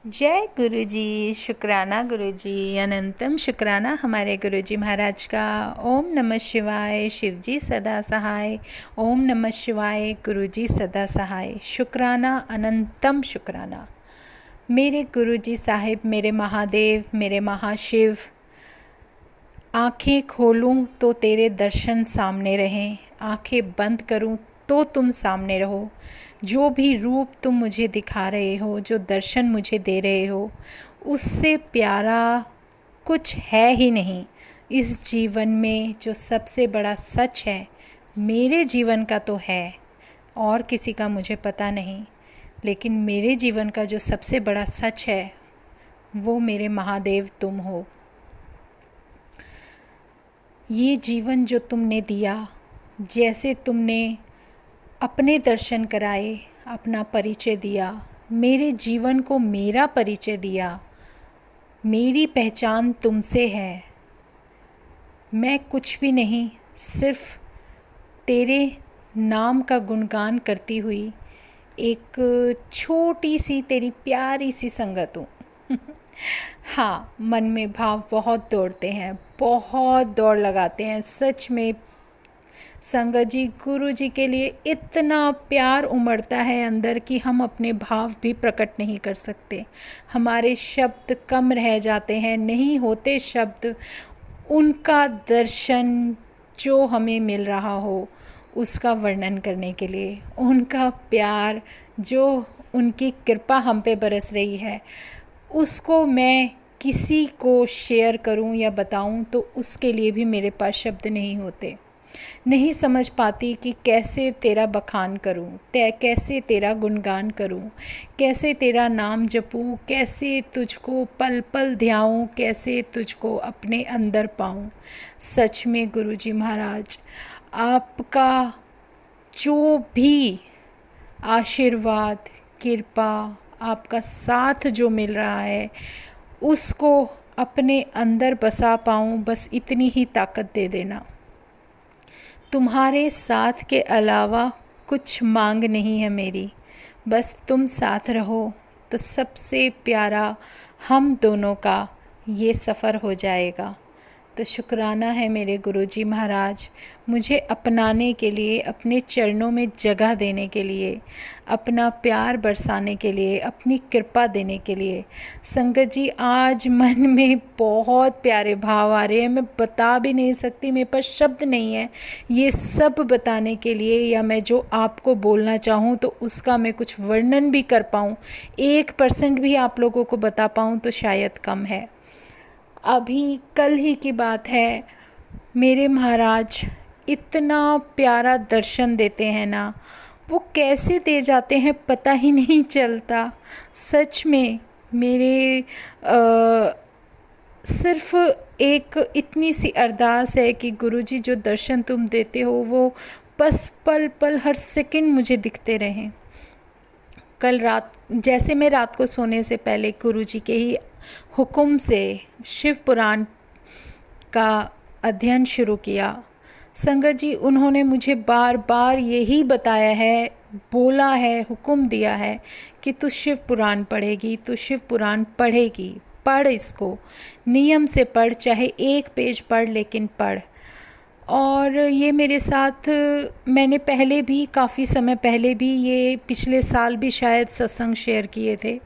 जय गुरु जी। शुक्राना गुरु जी, अनंतम शुक्राना हमारे गुरु जी महाराज का। ओम नमः शिवाय, शिव जी सदा सहाय। ओम नमः शिवाय, गुरु जी सदा सहाय। शुक्राना, अनंतम शुक्राना मेरे गुरु जी साहिब, मेरे महादेव, मेरे महाशिव। आंखें खोलूं तो तेरे दर्शन सामने रहें, आंखें बंद करूं तो तुम सामने रहो। जो भी रूप तुम मुझे दिखा रहे हो, जो दर्शन मुझे दे रहे हो, उससे प्यारा कुछ है ही नहीं इस जीवन में। जो सबसे बड़ा सच है मेरे जीवन का तो है, और किसी का मुझे पता नहीं, लेकिन मेरे जीवन का जो सबसे बड़ा सच है वो मेरे महादेव तुम हो। ये जीवन जो तुमने दिया, जैसे तुमने अपने दर्शन कराए, अपना परिचय दिया, मेरे जीवन को मेरा परिचय दिया, मेरी पहचान तुमसे है। मैं कुछ भी नहीं, सिर्फ तेरे नाम का गुणगान करती हुई एक छोटी सी तेरी प्यारी सी संगत हूँ। हाँ, मन में भाव बहुत दौड़ते हैं, बहुत दौड़ लगाते हैं सच में। संगत जी, गुरु जी के लिए इतना प्यार उमड़ता है अंदर कि हम अपने भाव भी प्रकट नहीं कर सकते। हमारे शब्द कम रह जाते हैं, नहीं होते शब्द उनका दर्शन जो हमें मिल रहा हो उसका वर्णन करने के लिए। उनका प्यार, जो उनकी कृपा हम पे बरस रही है, उसको मैं किसी को शेयर करूं या बताऊं तो उसके लिए भी मेरे पास शब्द नहीं होते। नहीं समझ पाती कि कैसे तेरा बखान करूं, कैसे तेरा गुणगान करूं, कैसे तेरा नाम जपूं, कैसे तुझको पल पल ध्याऊं, कैसे तुझको अपने अंदर पाऊं। सच में गुरु जी महाराज, आपका जो भी आशीर्वाद, कृपा, आपका साथ जो मिल रहा है उसको अपने अंदर बसा पाऊं, बस इतनी ही ताकत दे देना। तुम्हारे साथ के अलावा कुछ मांग नहीं है मेरी, बस तुम साथ रहो तो सबसे प्यारा हम दोनों का ये सफ़र हो जाएगा। तो शुक्राना है मेरे गुरुजी महाराज, मुझे अपनाने के लिए, अपने चरणों में जगह देने के लिए, अपना प्यार बरसाने के लिए, अपनी कृपा देने के लिए। संगत जी, आज मन में बहुत प्यारे भाव आ रहे हैं, मैं बता भी नहीं सकती, मेरे पास शब्द नहीं है ये सब बताने के लिए, या मैं जो आपको बोलना चाहूँ तो उसका मैं कुछ वर्णन भी कर पाऊँ, 1% भी आप लोगों को बता पाऊँ तो शायद कम है। अभी कल ही की बात है, मेरे महाराज इतना प्यारा दर्शन देते हैं ना, वो कैसे दे जाते हैं पता ही नहीं चलता। सच में मेरे सिर्फ एक इतनी सी अरदास है कि गुरुजी जो दर्शन तुम देते हो वो बस पल पल हर सेकंड मुझे दिखते रहें। कल रात जैसे मैं रात को सोने से पहले गुरुजी के ही हुक्म से शिव पुराण का अध्ययन शुरू किया। संगत जी, उन्होंने मुझे बार बार यही बताया है, बोला है, हुक्म दिया है कि तू शिव पुराण पढ़ेगी, तू शिव पुराण पढ़ेगी, पढ़ इसको, नियम से पढ़, चाहे 1 पेज पढ़ लेकिन पढ़। और ये मेरे साथ, मैंने पहले भी, काफ़ी समय पहले भी, ये पिछले साल भी शायद सत्संग शेयर किए थे,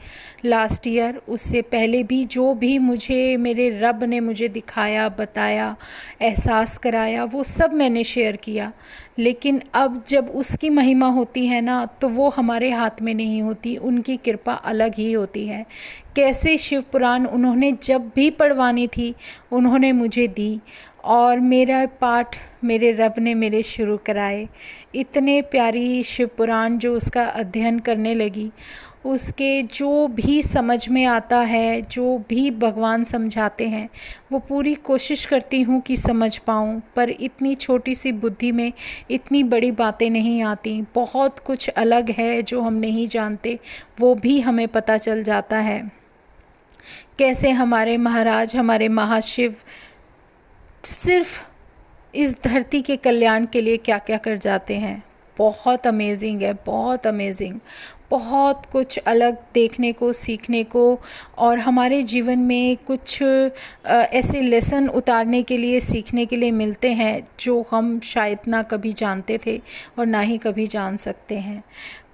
लास्ट ईयर, उससे पहले भी जो भी मुझे मेरे रब ने मुझे दिखाया, बताया, एहसास कराया, वो सब मैंने शेयर किया। लेकिन अब जब उसकी महिमा होती है ना, तो वो हमारे हाथ में नहीं होती, उनकी कृपा अलग ही होती है। कैसे शिव पुराण उन्होंने जब भी पढ़वानी थी उन्होंने मुझे दी, और मेरा पाठ मेरे रब ने मेरे शुरू कराए। इतने प्यारी शिव पुराण जो उसका अध्ययन करने लगी, उसके जो भी समझ में आता है, जो भी भगवान समझाते हैं, वो पूरी कोशिश करती हूँ कि समझ पाऊँ, पर इतनी छोटी सी बुद्धि में इतनी बड़ी बातें नहीं आती। बहुत कुछ अलग है जो हम नहीं जानते, वो भी हमें पता चल जाता है। कैसे हमारे महाराज, हमारे महाशिव सिर्फ इस धरती के कल्याण के लिए क्या क्या कर जाते हैं। बहुत अमेजिंग है, बहुत अमेजिंग। बहुत कुछ अलग देखने को, सीखने को और हमारे जीवन में कुछ ऐसे लेसन उतारने के लिए, सीखने के लिए मिलते हैं जो हम शायद ना कभी जानते थे और ना ही कभी जान सकते हैं।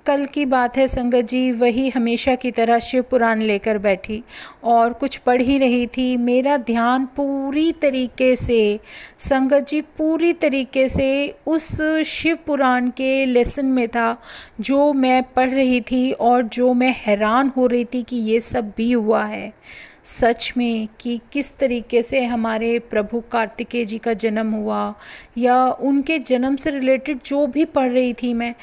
कल की बात है संगत जी, वही हमेशा की तरह शिव पुराण लेकर बैठी और कुछ पढ़ ही रही थी। मेरा ध्यान पूरी तरीके से संगत जी, पूरी तरीके से उस शिव पुराण के लेसन में था जो मैं पढ़ रही थी और जो मैं हैरान हो रही थी कि ये सब भी हुआ है सच में, कि किस तरीके से हमारे प्रभु कार्तिकेय जी का जन्म हुआ या उनके जन्म से रिलेटेड जो भी पढ़ रही थी मैं,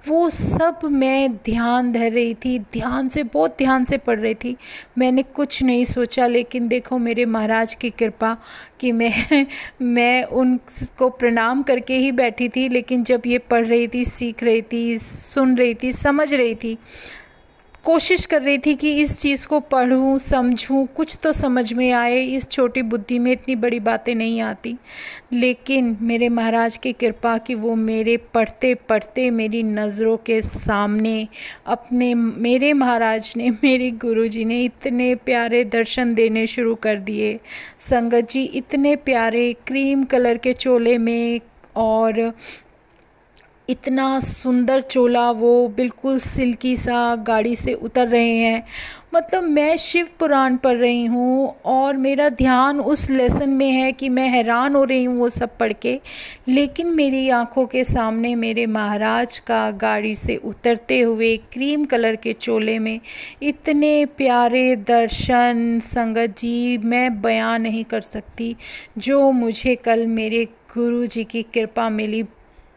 वो सब मैं ध्यान धर रही थी, ध्यान से, बहुत ध्यान से पढ़ रही थी। मैंने कुछ नहीं सोचा, लेकिन देखो मेरे महाराज की कृपा कि मैं उनको प्रणाम करके ही बैठी थी। लेकिन जब ये पढ़ रही थी, सीख रही थी, सुन रही थी, समझ रही थी, कोशिश कर रही थी कि इस चीज़ को पढूं, समझूं, कुछ तो समझ में आए। इस छोटी बुद्धि में इतनी बड़ी बातें नहीं आती, लेकिन मेरे महाराज की कृपा कि वो मेरे पढ़ते पढ़ते मेरी नज़रों के सामने मेरे महाराज ने, मेरे गुरुजी ने इतने प्यारे दर्शन देने शुरू कर दिए संगत जी। इतने प्यारे क्रीम कलर के चोले में और इतना सुंदर चोला, वो बिल्कुल सिल्की सा, गाड़ी से उतर रहे हैं। मतलब मैं शिव पुराण पढ़ रही हूँ और मेरा ध्यान उस लेसन में है कि मैं हैरान हो रही हूँ वो सब पढ़ के, लेकिन मेरी आंखों के सामने मेरे महाराज का गाड़ी से उतरते हुए क्रीम कलर के चोले में इतने प्यारे दर्शन संगत जी, मैं बयां नहीं कर सकती जो मुझे कल मेरे गुरु जी की कृपा मिली।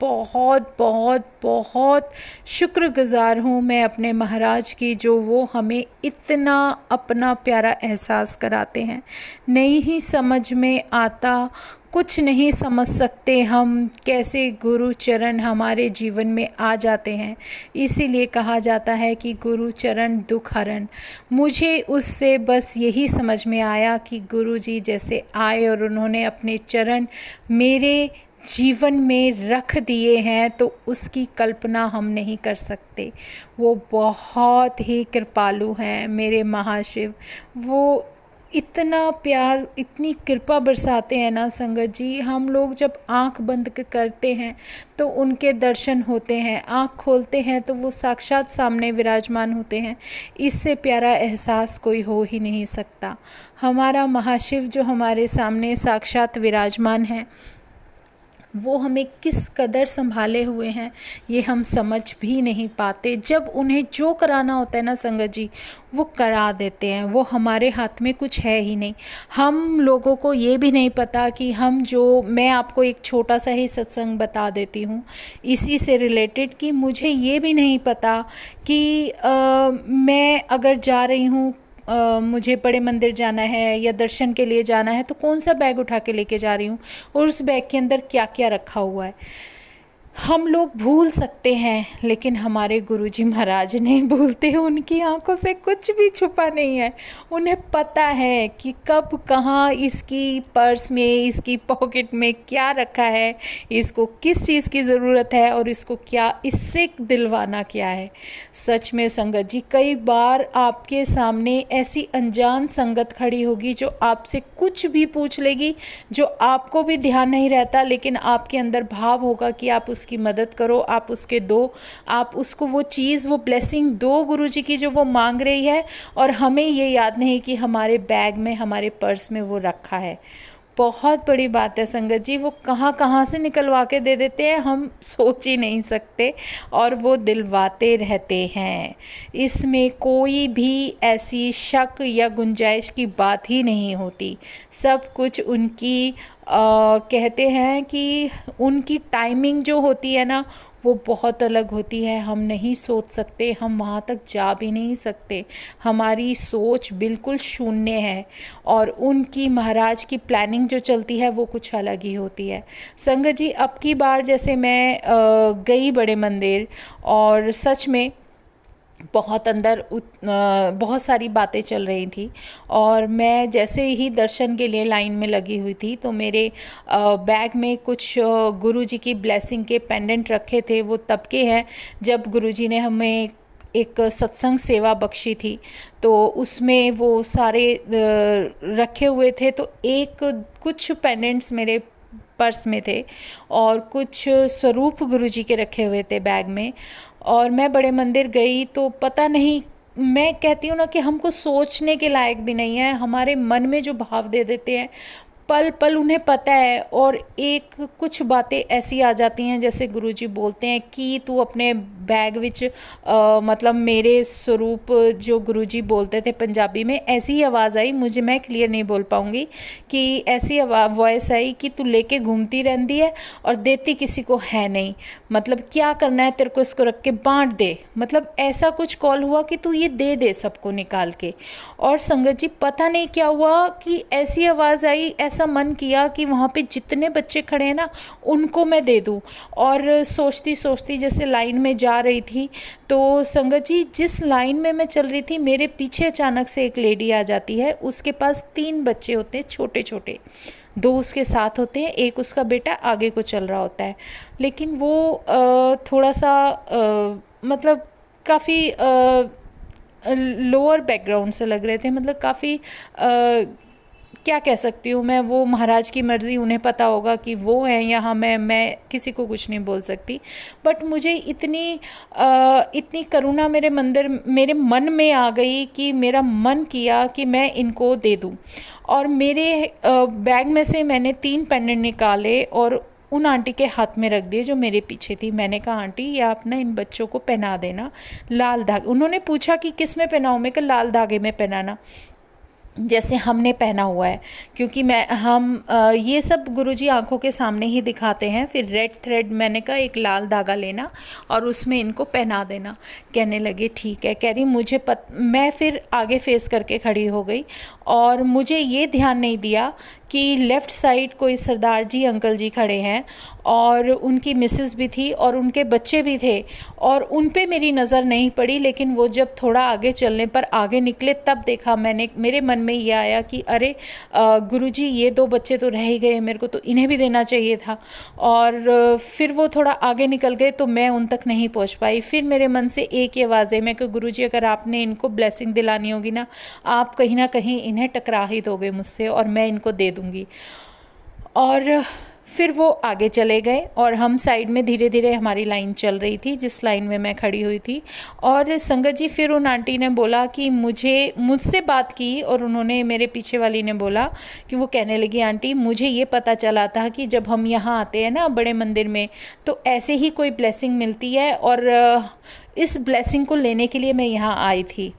बहुत बहुत बहुत शुक्रगुज़ार हूँ मैं अपने महाराज की, जो वो हमें इतना अपना प्यारा एहसास कराते हैं। नहीं ही समझ में आता, कुछ नहीं समझ सकते हम कैसे गुरु चरण हमारे जीवन में आ जाते हैं। इसीलिए कहा जाता है कि गुरु चरण दुख हरण। मुझे उससे बस यही समझ में आया कि गुरु जी जैसे आए और उन्होंने अपने चरण मेरे जीवन में रख दिए हैं, तो उसकी कल्पना हम नहीं कर सकते। वो बहुत ही कृपालु हैं मेरे महाशिव। वो इतना प्यार, इतनी कृपा बरसाते हैं ना संगत जी। हम लोग जब आंख बंद करते हैं तो उनके दर्शन होते हैं, आंख खोलते हैं तो वो साक्षात सामने विराजमान होते हैं। इससे प्यारा एहसास कोई हो ही नहीं सकता। हमारा महाशिव जो हमारे सामने साक्षात विराजमान है, वो हमें किस कदर संभाले हुए हैं ये हम समझ भी नहीं पाते। जब उन्हें जो कराना होता है ना संगत जी, वो करा देते हैं। वो हमारे हाथ में कुछ है ही नहीं। हम लोगों को ये भी नहीं पता कि मैं आपको एक छोटा सा ही सत्संग बता देती हूँ इसी से रिलेटेड, कि मुझे ये भी नहीं पता कि मैं अगर जा रही हूँ, मुझे बड़े मंदिर जाना है या दर्शन के लिए जाना है, तो कौन सा बैग उठा के लेके जा रही हूँ और उस बैग के अंदर क्या क्या रखा हुआ है। हम लोग भूल सकते हैं, लेकिन हमारे गुरुजी महाराज नहीं भूलते। उनकी आंखों से कुछ भी छुपा नहीं है। उन्हें पता है कि कब कहाँ इसकी पर्स में, इसकी पॉकेट में क्या रखा है, इसको किस चीज़ की ज़रूरत है और इसको क्या, इससे दिलवाना क्या है। सच में संगत जी, कई बार आपके सामने ऐसी अनजान संगत खड़ी होगी जो आपसे कुछ भी पूछ लेगी, जो आपको भी ध्यान नहीं रहता, लेकिन आपके अंदर भाव होगा कि आप उसकी मदद करो, आप उसके दो, आप उसको वो चीज़, वो ब्लेसिंग दो गुरुजी की जो वो मांग रही है, और हमें ये याद नहीं कि हमारे बैग में, हमारे पर्स में वो रखा है। बहुत बड़ी बात है संगत जी। वो कहाँ कहाँ से निकलवा के दे देते हैं, हम सोच ही नहीं सकते, और वो दिलवाते रहते हैं। इसमें कोई भी ऐसी शक या गुंजाइश की बात ही नहीं होती। सब कुछ उनकी कहते हैं कि उनकी टाइमिंग जो होती है ना, वो बहुत अलग होती है। हम नहीं सोच सकते, हम वहाँ तक जा भी नहीं सकते। हमारी सोच बिल्कुल शून्य है, और उनकी महाराज की प्लानिंग जो चलती है वो कुछ अलग ही होती है। संगत जी, अब की बार जैसे मैं गई बड़े मंदिर, और सच में बहुत अंदर बहुत सारी बातें चल रही थी, और मैं जैसे ही दर्शन के लिए लाइन में लगी हुई थी, तो मेरे बैग में कुछ गुरुजी की ब्लेसिंग के पेंडेंट रखे थे। वो तब के हैं जब गुरुजी ने हमें एक सत्संग सेवा बख्शी थी, तो उसमें वो सारे रखे हुए थे। तो एक कुछ पेंडेंट्स मेरे पर्स में थे और कुछ स्वरूप गुरुजी के रखे हुए थे बैग में। और मैं बड़े मंदिर गई तो पता नहीं, मैं कहती हूँ ना कि हमको सोचने के लायक भी नहीं है, हमारे मन में जो भाव दे देते हैं पल पल उन्हें पता है। और एक कुछ बातें ऐसी आ जाती हैं, जैसे गुरुजी बोलते हैं कि तू अपने बैग विच मतलब मेरे स्वरूप, जो गुरुजी बोलते थे पंजाबी में, ऐसी ही आवाज़ आई मुझे, मैं क्लियर नहीं बोल पाऊँगी, कि ऐसी वॉइस आई कि तू लेके घूमती रहती है और देती किसी को है नहीं, मतलब क्या करना है तेरे को, इसको रख के बांट दे, मतलब ऐसा कुछ कॉल हुआ कि तू ये दे दे सबको निकाल के। और संगत जी पता नहीं क्या हुआ कि ऐसी आवाज़ आई, ऐसा मन किया कि वहाँ पे जितने बच्चे खड़े हैं ना उनको मैं दे दूँ। और सोचती सोचती जैसे लाइन में जा रही थी, तो संगत जी जिस लाइन में मैं चल रही थी मेरे पीछे अचानक से एक लेडी आ जाती है। उसके पास 3 बच्चे होते हैं छोटे छोटे, 2 उसके साथ होते हैं, एक उसका बेटा आगे को चल रहा होता है। लेकिन वो थोड़ा सा मतलब काफ़ी लोअर बैकग्राउंड से लग रहे थे, मतलब काफ़ी क्या कह सकती हूँ मैं, वो महाराज की मर्ज़ी, उन्हें पता होगा कि वो हैं यहाँ, मैं किसी को कुछ नहीं बोल सकती। बट मुझे इतनी करुणा मेरे मन में आ गई कि मेरा मन किया कि मैं इनको दे दूँ। और मेरे बैग में से मैंने 3 पेंडेंट निकाले और उन आंटी के हाथ में रख दिए जो मेरे पीछे थी। मैंने कहा आंटी ये आप ना इन बच्चों को पहना देना लाल धागे। उन्होंने पूछा कि किस में पहनाऊँ, मैं कहा लाल धागे में पहनाना, जैसे हमने पहना हुआ है, क्योंकि ये सब गुरुजी आंखों के सामने ही दिखाते हैं। फिर रेड थ्रेड, मैंने कहा एक लाल धागा लेना और उसमें इनको पहना देना। कहने लगे ठीक है। कह रही मैं फिर आगे फेस करके खड़ी हो गई और मुझे ये ध्यान नहीं दिया कि लेफ़्ट साइड कोई सरदार जी अंकल जी खड़े हैं और उनकी मिसेस भी थी और उनके बच्चे भी थे, और उन पे मेरी नज़र नहीं पड़ी। लेकिन वो जब थोड़ा आगे चलने पर आगे निकले तब देखा मैंने, मेरे मन में ये आया कि अरे गुरुजी ये 2 बच्चे तो रह ही गए, मेरे को तो इन्हें भी देना चाहिए था। और फिर वो थोड़ा आगे निकल गए तो मैं उन तक नहीं पहुंच पाई। फिर मेरे मन से एक ही आवाज़ है, मैं कि गुरुजी अगर आपने इनको ब्लेसिंग दिलानी होगी ना, आप कहीं ना कहीं इन्हें टकरा ही दोगे मुझसे और मैं इनको दे दूँगी। और फिर वो आगे चले गए और हम साइड में धीरे धीरे, हमारी लाइन चल रही थी जिस लाइन में मैं खड़ी हुई थी। और संगत जी फिर उन आंटी ने बोला कि मुझसे बात की, और उन्होंने मेरे पीछे वाली ने बोला कि वो कहने लगी आंटी मुझे ये पता चला था कि जब हम यहाँ आते हैं ना बड़े मंदिर में, तो ऐसे ही कोई ब्लेसिंग मिलती है और इस ब्लेसिंग को लेने के लिए मैं यहाँ आई थी।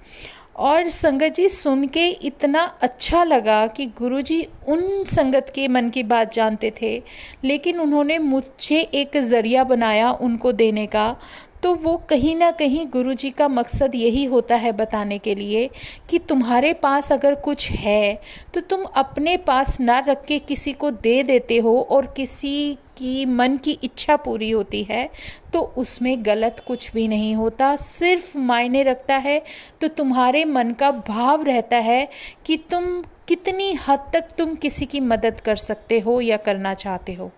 और संगत जी सुन के इतना अच्छा लगा कि गुरुजी उन संगत के मन की बात जानते थे, लेकिन उन्होंने मुझे एक ज़रिया बनाया उनको देने का। तो वो कहीं ना कहीं गुरुजी का मकसद यही होता है बताने के लिए कि तुम्हारे पास अगर कुछ है तो तुम अपने पास ना रख के किसी को दे देते हो और किसी की मन की इच्छा पूरी होती है, तो उसमें गलत कुछ भी नहीं होता। सिर्फ मायने रखता है तो तुम्हारे मन का भाव रहता है कि तुम कितनी हद तक तुम किसी की मदद कर सकते हो या करना चाहते हो।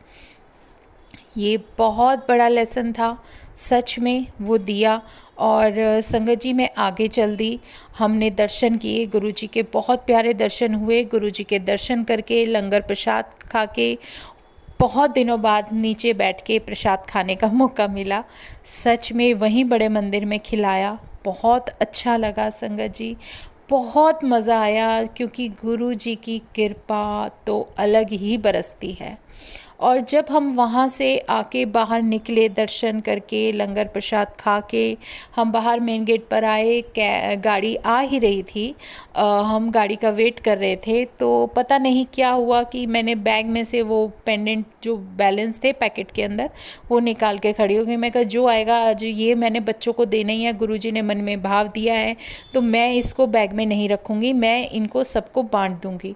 ये बहुत बड़ा लेसन था सच में वो दिया। और संगत जी मैं आगे चल दी, हमने दर्शन किए, गुरुजी के बहुत प्यारे दर्शन हुए। गुरुजी के दर्शन करके लंगर प्रसाद खा के बहुत दिनों बाद नीचे बैठ के प्रसाद खाने का मौका मिला। सच में वहीं बड़े मंदिर में खिलाया, बहुत अच्छा लगा संगत जी, बहुत मज़ा आया, क्योंकि गुरुजी की कृपा तो अलग ही बरसती है। और जब हम वहाँ से आके बाहर निकले दर्शन करके लंगर प्रसाद खा के, हम बाहर मेन गेट पर आए, गाड़ी आ ही रही थी, हम गाड़ी का वेट कर रहे थे। तो पता नहीं क्या हुआ कि मैंने बैग में से वो पेंडेंट जो बैलेंस थे पैकेट के अंदर वो निकाल के खड़ी हो गई। मैं कहा जो आएगा आज ये मैंने बच्चों को देना ही है, गुरुजी ने मन में भाव दिया है तो मैं इसको बैग में नहीं रखूँगी, मैं इनको सबको बांट दूँगी।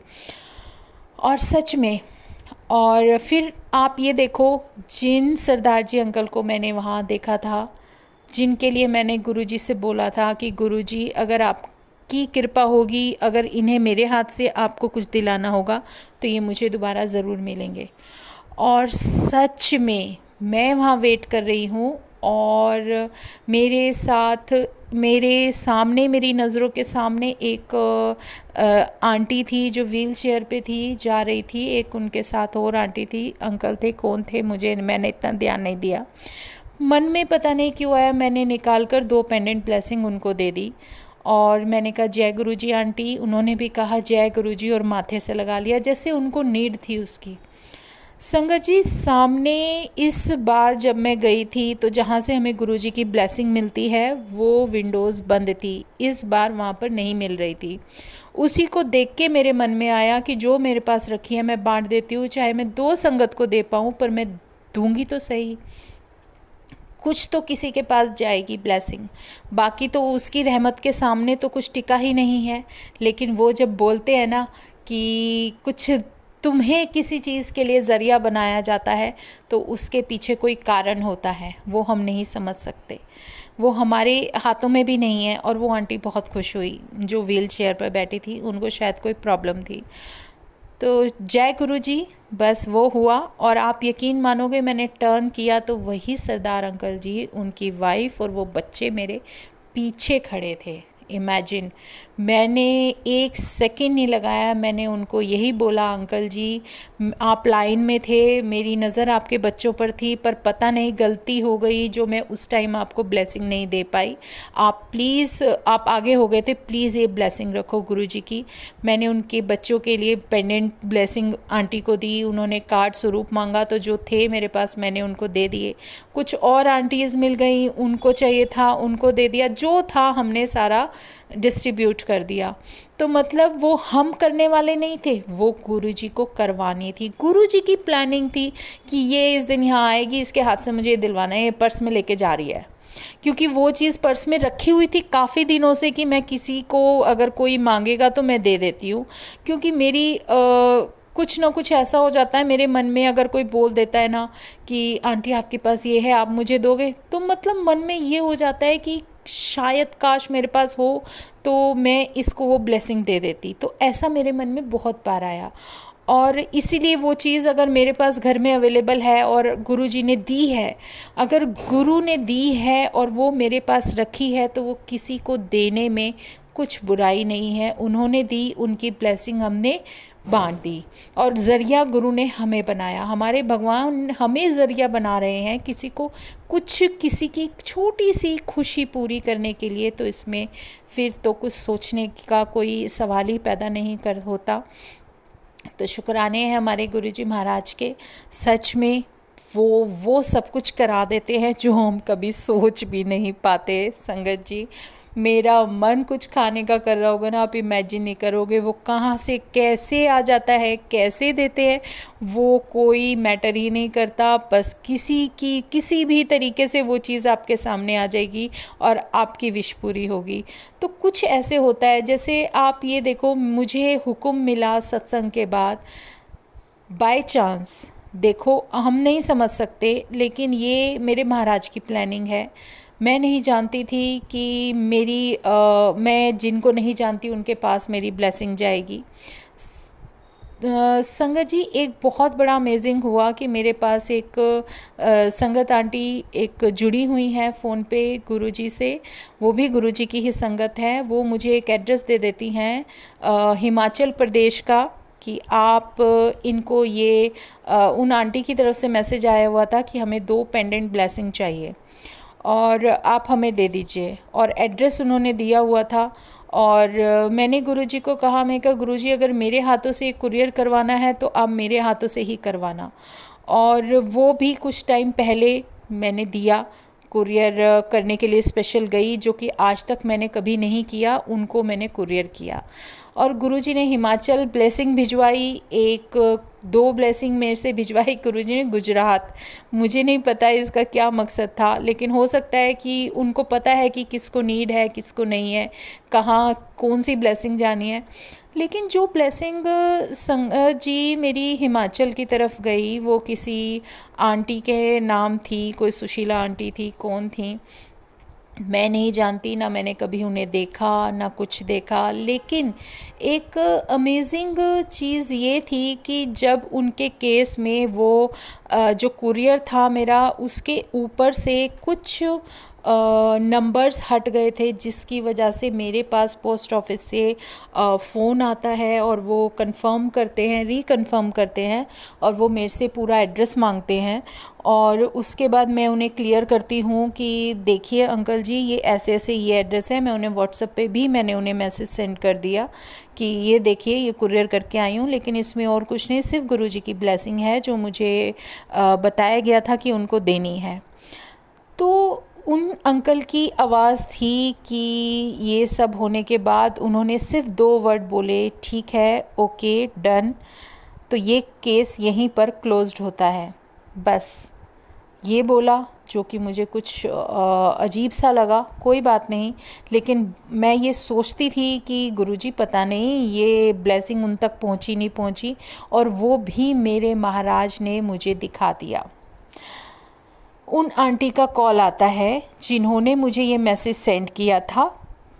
और सच में, और फिर आप ये देखो जिन सरदार जी अंकल को मैंने वहाँ देखा था, जिनके लिए मैंने गुरुजी से बोला था कि गुरुजी अगर आपकी कृपा होगी, अगर इन्हें मेरे हाथ से आपको कुछ दिलाना होगा तो ये मुझे दोबारा ज़रूर मिलेंगे। और सच में मैं वहाँ वेट कर रही हूँ और मेरे साथ मेरे सामने, मेरी नज़रों के सामने एक आंटी थी जो व्हील चेयर पे थी, जा रही थी। एक उनके साथ और आंटी थी, अंकल थे, कौन थे मैंने इतना ध्यान नहीं दिया। मन में पता नहीं क्यों आया, मैंने निकाल कर 2 पेंडेंट ब्लेसिंग उनको दे दी और मैंने कहा जय गुरुजी आंटी। उन्होंने भी कहा जय गुरुजी और माथे से लगा लिया जैसे उनको नीड थी उसकी। संगत जी, सामने इस बार जब मैं गई थी तो जहाँ से हमें गुरुजी की ब्लेसिंग मिलती है वो विंडोज़ बंद थी, इस बार वहाँ पर नहीं मिल रही थी। उसी को देख के मेरे मन में आया कि जो मेरे पास रखी है मैं बांट देती हूँ, चाहे मैं 2 संगत को दे पाऊँ पर मैं दूंगी तो सही, कुछ तो किसी के पास जाएगी ब्लेसिंग। बाकी तो उसकी रहमत के सामने तो कुछ टिका ही नहीं है। लेकिन वो जब बोलते हैं ना कि कुछ तुम्हें किसी चीज़ के लिए ज़रिया बनाया जाता है तो उसके पीछे कोई कारण होता है, वो हम नहीं समझ सकते, वो हमारे हाथों में भी नहीं है। और वो आंटी बहुत खुश हुई जो व्हील चेयर पर बैठी थी, उनको शायद कोई प्रॉब्लम थी। तो जय गुरु जी, बस वो हुआ। और आप यकीन मानोगे, मैंने टर्न किया तो वही सरदार अंकल जी, उनकी वाइफ और वो बच्चे मेरे पीछे खड़े थे। इमेजिन, मैंने 1 सेकंड नहीं लगाया, मैंने उनको यही बोला अंकल जी आप लाइन में थे, मेरी नज़र आपके बच्चों पर थी, पर पता नहीं गलती हो गई जो मैं उस टाइम आपको ब्लेसिंग नहीं दे पाई। आप प्लीज़, आप आगे हो गए थे, प्लीज़ ये ब्लेसिंग रखो गुरुजी की। मैंने उनके बच्चों के लिए पेंडेंट ब्लेसिंग आंटी को दी, उन्होंने कार्ड स्वरूप मांगा तो जो थे मेरे पास मैंने उनको दे दिए। कुछ और आंटीज़ मिल गई, उनको चाहिए था, उनको दे दिया, जो था हमने सारा डिस्ट्रीब्यूट कर दिया। तो मतलब वो हम करने वाले नहीं थे, वो गुरुजी को करवानी थी। गुरुजी की प्लानिंग थी कि ये इस दिन यहाँ आएगी, इसके हाथ से मुझे दिलवाना है, ये पर्स में लेके जा रही है। क्योंकि वो चीज़ पर्स में रखी हुई थी काफ़ी दिनों से कि मैं किसी को अगर कोई मांगेगा तो मैं दे देती हूँ। क्योंकि मेरी कुछ ना कुछ ऐसा हो जाता है मेरे मन में, अगर कोई बोल देता है ना कि आंटी आपके पास ये है आप मुझे दोगे, तो मतलब मन में ये हो जाता है कि शायद काश मेरे पास हो तो मैं इसको वो ब्लेसिंग दे देती। तो ऐसा मेरे मन में बहुत बार आया और इसीलिए वो चीज़ अगर मेरे पास घर में अवेलेबल है और गुरुजी ने दी है, अगर गुरु ने दी है और वो मेरे पास रखी है तो वो किसी को देने में कुछ बुराई नहीं है। उन्होंने दी, उनकी ब्लेसिंग हमने बांट दी और ज़रिया गुरु ने हमें बनाया। हमारे भगवान हमें ज़रिया बना रहे हैं किसी को कुछ, किसी की छोटी सी खुशी पूरी करने के लिए, तो इसमें फिर तो कुछ सोचने का कोई सवाल ही पैदा नहीं कर होता। तो शुक्राने हैं हमारे गुरुजी महाराज के, सच में वो सब कुछ करा देते हैं जो हम कभी सोच भी नहीं पाते। संगत जी, मेरा मन कुछ खाने का कर रहा होगा ना, आप इमेजिन नहीं करोगे वो कहाँ से कैसे आ जाता है, कैसे देते हैं, वो कोई मैटर ही नहीं करता। बस किसी भी तरीके से वो चीज़ आपके सामने आ जाएगी और आपकी विश पूरी होगी। तो कुछ ऐसे होता है, जैसे आप ये देखो, मुझे हुक्म मिला सत्संग के बाद, बाय चांस, देखो हम नहीं समझ सकते, लेकिन ये मेरे महाराज की प्लानिंग है। मैं नहीं जानती थी कि मैं जिनको नहीं जानती उनके पास मेरी ब्लेसिंग जाएगी। संगत जी, एक बहुत बड़ा अमेजिंग हुआ कि मेरे पास एक संगत आंटी एक जुड़ी हुई हैं फ़ोन पे गुरुजी से, वो भी गुरुजी की ही संगत है। वो मुझे एक एड्रेस दे देती हैं हिमाचल प्रदेश का कि आप इनको ये उन आंटी की तरफ से मैसेज आया हुआ था कि हमें 2 पेंडेंट ब्लेसिंग चाहिए और आप हमें दे दीजिए, और एड्रेस उन्होंने दिया हुआ था। और मैंने गुरुजी को कहा, मैं कहा गुरुजी अगर मेरे हाथों से कुरियर करवाना है तो आप मेरे हाथों से ही करवाना। और वो भी कुछ टाइम पहले मैंने दिया, कुरियर करने के लिए स्पेशल गई, जो कि आज तक मैंने कभी नहीं किया, उनको मैंने कुरियर किया। और गुरुजी ने हिमाचल ब्लेसिंग भिजवाई, 1-2 ब्लेसिंग मेरे से भिजवाई गुरुजी ने गुजरात। मुझे नहीं पता इसका क्या मकसद था, लेकिन हो सकता है कि उनको पता है कि किसको नीड है किसको नहीं है, कहाँ कौन सी ब्लेसिंग जानी है। लेकिन जो ब्लेसिंग जी मेरी हिमाचल की तरफ गई, वो किसी आंटी के नाम थी, कोई सुशीला आंटी थी, कौन थी मैं नहीं जानती, ना मैंने कभी उन्हें देखा ना कुछ देखा। लेकिन एक अमेजिंग चीज़ ये थी कि जब उनके केस में वो जो कुरियर था मेरा, उसके ऊपर से कुछ नंबर्स हट गए थे, जिसकी वजह से मेरे पास पोस्ट ऑफिस से फ़ोन आता है और वो कंफर्म करते हैं, रीकंफर्म करते हैं और वो मेरे से पूरा एड्रेस मांगते हैं। और उसके बाद मैं उन्हें क्लियर करती हूँ कि देखिए अंकल जी, ये ऐसे ऐसे ये एड्रेस है। मैं उन्हें व्हाट्सएप पे भी मैंने उन्हें मैसेज सेंड कर दिया कि ये देखिए ये कुरियर करके आई हूँ, लेकिन इसमें और कुछ नहीं, सिर्फ गुरुजी की ब्लेसिंग है जो मुझे बताया गया था कि उनको देनी है। तो उन अंकल की आवाज़ थी कि ये सब होने के बाद उन्होंने सिर्फ 2 वर्ड बोले, ठीक है, ओके, डन। तो ये केस यहीं पर क्लोज्ड होता है। बस ये बोला, जो कि मुझे कुछ अजीब सा लगा। कोई बात नहीं, लेकिन मैं ये सोचती थी कि गुरुजी पता नहीं ये ब्लेसिंग उन तक पहुंची नहीं पहुंची, और वो भी मेरे महाराज ने मुझे दिखा दिया। उन आंटी का कॉल आता है जिन्होंने मुझे ये मैसेज सेंड किया था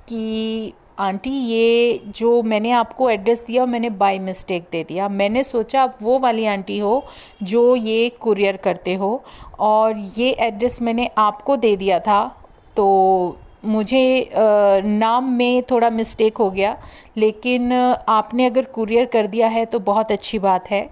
कि आंटी ये जो मैंने आपको एड्रेस दिया मैंने बाय मिस्टेक दे दिया। मैंने सोचा आप वो वाली आंटी हो जो ये कुरियर करते हो, और ये एड्रेस मैंने आपको दे दिया था, तो मुझे नाम में थोड़ा मिस्टेक हो गया, लेकिन आपने अगर कुरियर कर दिया है तो बहुत अच्छी बात है।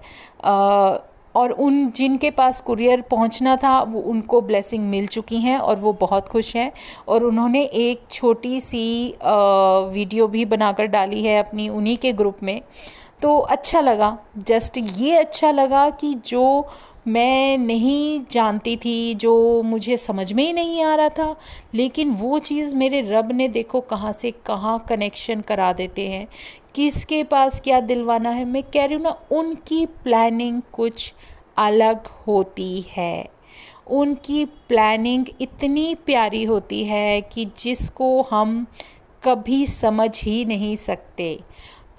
और उन जिनके पास कुरियर पहुंचना था वो उनको ब्लेसिंग मिल चुकी हैं और वो बहुत खुश हैं। और उन्होंने एक छोटी सी वीडियो भी बनाकर डाली है अपनी उन्हीं के ग्रुप में। तो अच्छा लगा, जस्ट ये अच्छा लगा कि जो मैं नहीं जानती थी, जो मुझे समझ में ही नहीं आ रहा था, लेकिन वो चीज़ मेरे रब ने देखो कहाँ से कहाँ कनेक्शन करा देते हैं। किसके पास क्या दिलवाना है, मैं कह रही हूँ ना, उनकी प्लानिंग कुछ अलग होती है। उनकी प्लानिंग इतनी प्यारी होती है कि जिसको हम कभी समझ ही नहीं सकते,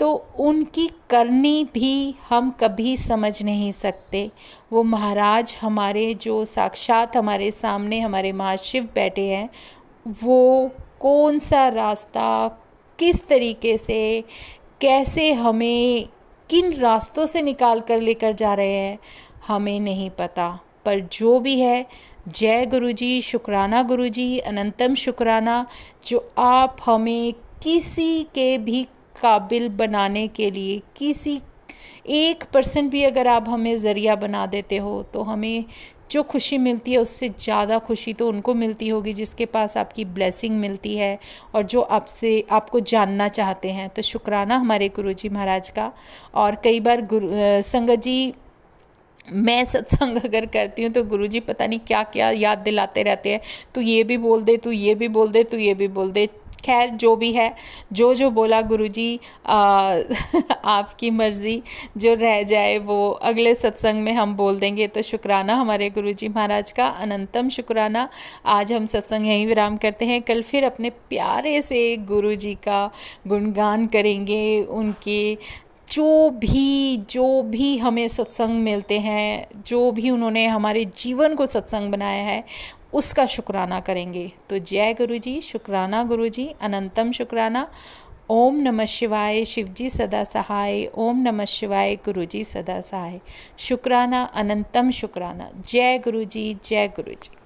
तो उनकी करनी भी हम कभी समझ नहीं सकते। वो महाराज हमारे जो साक्षात हमारे सामने हमारे महाशिव बैठे हैं, वो कौन सा रास्ता किस तरीके से कैसे हमें किन रास्तों से निकाल कर लेकर जा रहे हैं हमें नहीं पता। पर जो भी है, जय गुरुजी, शुक्राना गुरुजी, अनंतम शुक्राना, जो आप हमें किसी के भी काबिल बनाने के लिए, किसी 1% भी अगर आप हमें ज़रिया बना देते हो, तो हमें जो खुशी मिलती है उससे ज़्यादा खुशी तो उनको मिलती होगी जिसके पास आपकी ब्लेसिंग मिलती है और जो आपसे आपको जानना चाहते हैं। तो शुक्राना हमारे गुरुजी महाराज का। और कई बार संगत जी, मैं सत्संग अगर करती हूँ तो गुरुजी पता नहीं क्या क्या याद दिलाते रहते हैं, तू ये भी बोल दे, तू ये भी बोल दे, तू ये भी बोल दे। खैर जो भी है, जो बोला गुरुजी, आपकी मर्ज़ी, जो रह जाए वो अगले सत्संग में हम बोल देंगे। तो शुक्राना हमारे गुरुजी महाराज का, अनंतम शुक्राना। आज हम सत्संग यहीं विराम करते हैं। कल फिर अपने प्यारे से गुरुजी का गुणगान करेंगे, उनके जो भी हमें सत्संग मिलते हैं, जो भी उन्होंने हमारे जीवन को सत्संग बनाया है, उसका शुक्राना करेंगे। तो जय गुरुजी, शुक्राना गुरुजी, अनंतम शुक्राना। ओम नमः शिवाय, शिवजी सदा सहाय। ओम नमः शिवाय, गुरुजी सदा सहाय। शुक्राना, अनंतम शुक्राना। जय गुरुजी, जय गुरुजी।